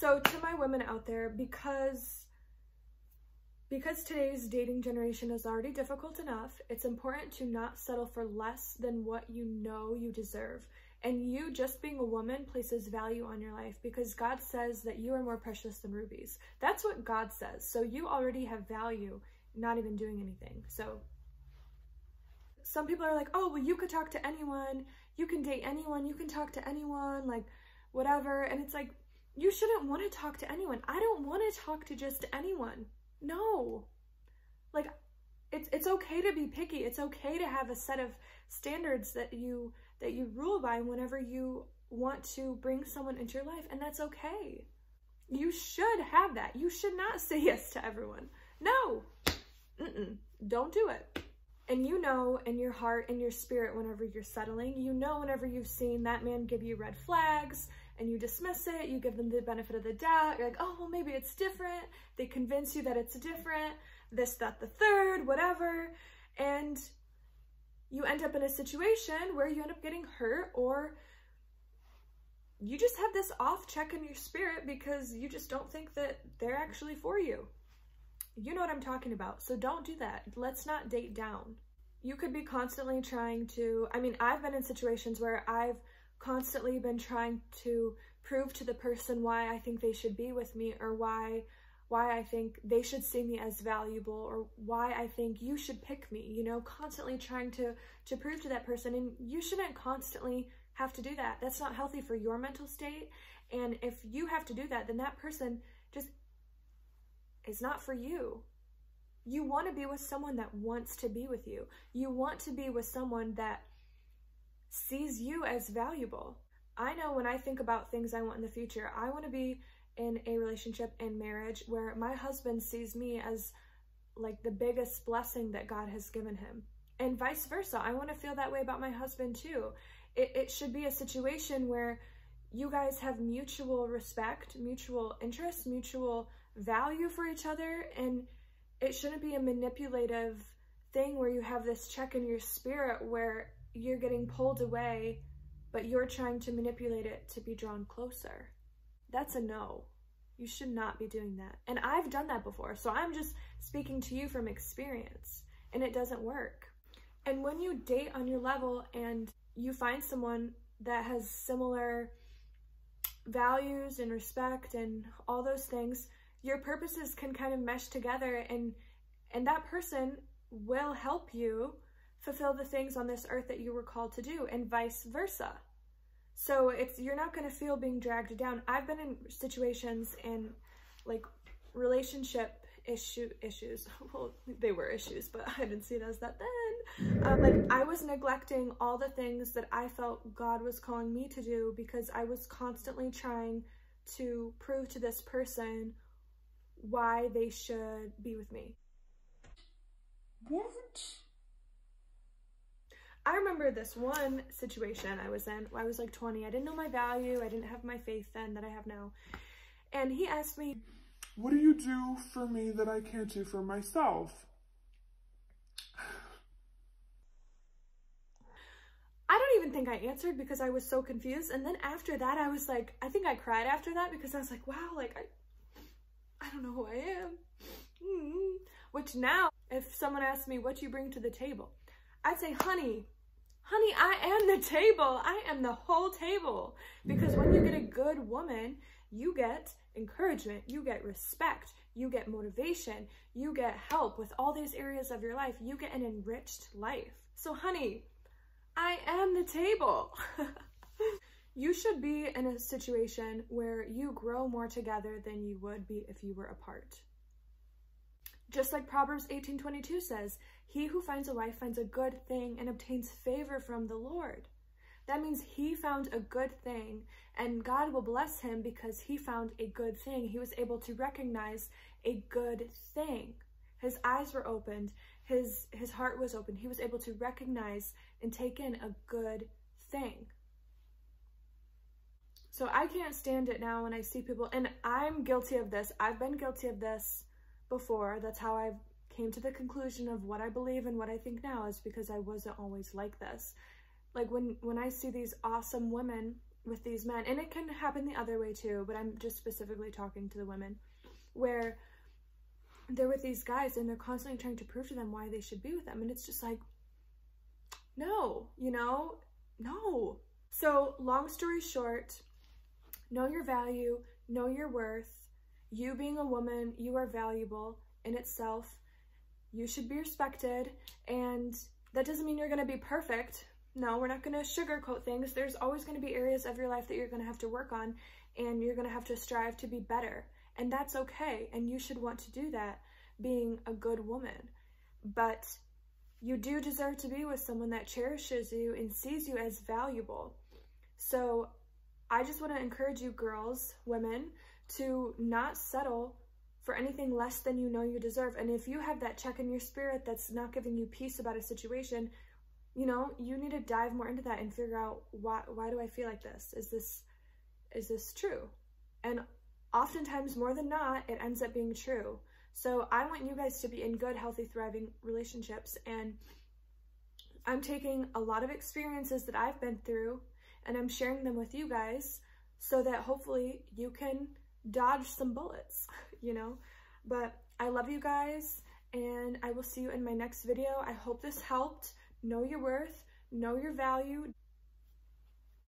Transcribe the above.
So to my women out there, because today's dating generation is already difficult enough, it's important to not settle for less than what you know you deserve. And you just being a woman places value on your life because God says that you are more precious than rubies. That's what God says. So you already have value, not even doing anything. So some people are like, oh, well, you could talk to anyone, you can date anyone, you can talk to anyone, like whatever. And it's like, you shouldn't want to talk to anyone. I don't want to talk to just anyone. No. Like, it's okay to be picky. It's okay to have a set of standards that you rule by whenever you want to bring someone into your life, and that's okay. You should have that. You should not say yes to everyone. No. Don't do it. And you know in your heart and your spirit whenever you're settling, you know whenever you've seen that man give you red flags and you dismiss it, you give them the benefit of the doubt, you're like, oh, well, maybe it's different. They convince you that it's different, this, that, the third, whatever. And you end up in a situation where you end up getting hurt, or you just have this off check in your spirit because you just don't think that they're actually for you. You know what I'm talking about. So don't do that. Let's not date down. You could be constantly trying to, I mean, I've been in situations where I've constantly been trying to prove to the person why I think they should be with me, or why I think they should see me as valuable, or why I think you should pick me, you know, constantly trying to prove to that person. And you shouldn't constantly have to do that. That's not healthy for your mental state. And if you have to do that, then that person just is not for you. You want to be with someone that wants to be with you. You want to be with someone that sees you as valuable. I know when I think about things I want in the future, I want to be in a relationship and marriage where my husband sees me as like the biggest blessing that God has given him, and vice versa. I want to feel that way about my husband too. It should be a situation where you guys have mutual respect, mutual interest, mutual value for each other, and it shouldn't be a manipulative thing where you have this check in your spirit where you're getting pulled away, but you're trying to manipulate it to be drawn closer. That's a no. You should not be doing that. And I've done that before, so I'm just speaking to you from experience, and it doesn't work. And when you date on your level and you find someone that has similar values and respect and all those things, your purposes can kind of mesh together, and that person will help you fulfill the things on this earth that you were called to do, and vice versa. So you're not going to feel being dragged down. I've been in situations and like relationship issues. Well, they were issues, but I didn't see it as that then. Like I was neglecting all the things that I felt God was calling me to do because I was constantly trying to prove to this person why they should be with me. What? I remember this one situation I was in. I was like 20. I didn't know my value. I didn't have my faith then that I have now. And he asked me, what do you do for me that I can't do for myself? I don't even think I answered because I was so confused. And then after that, I was like, I think I cried after that because I was like, wow, like I don't know who I am. Which now, if someone asks me, what do you bring to the table? I'd say, honey, I am the table. I am the whole table. Because when you get a good woman, you get encouragement, you get respect, you get motivation, you get help with all these areas of your life. You get an enriched life. So honey, I am the table. You should be in a situation where you grow more together than you would be if you were apart. Just like Proverbs 18:22 says, he who finds a wife finds a good thing and obtains favor from the Lord. That means he found a good thing, and God will bless him because he found a good thing. He was able to recognize a good thing. His eyes were opened, his heart was open. He was able to recognize and take in a good thing. So I can't stand it now when I see people, and I'm guilty of this. I've been guilty of this before. That's how I came to the conclusion of what I believe and what I think now, is because I wasn't always like this. Like when I see these awesome women with these men, and it can happen the other way too, but I'm just specifically talking to the women, where they're with these guys and they're constantly trying to prove to them why they should be with them. And it's just like, no, you know, no. So long story short, know your value, know your worth. You being a woman, you are valuable in itself. You should be respected, and that doesn't mean you're going to be perfect. No, we're not going to sugarcoat things. There's always going to be areas of your life that you're going to have to work on, and you're going to have to strive to be better. And that's okay, and you should want to do that, being a good woman. But you do deserve to be with someone that cherishes you and sees you as valuable. So I just want to encourage you girls, women, to not settle for anything less than you know you deserve. And if you have that check in your spirit that's not giving you peace about a situation, you know, you need to dive more into that and figure out why do I feel like this? Is this true? And oftentimes, more than not, it ends up being true. So I want you guys to be in good, healthy, thriving relationships. And I'm taking a lot of experiences that I've been through and I'm sharing them with you guys so that hopefully you can dodge some bullets, you know? But I love you guys, and I will see you in my next video. I hope this helped. Know your worth, know your value.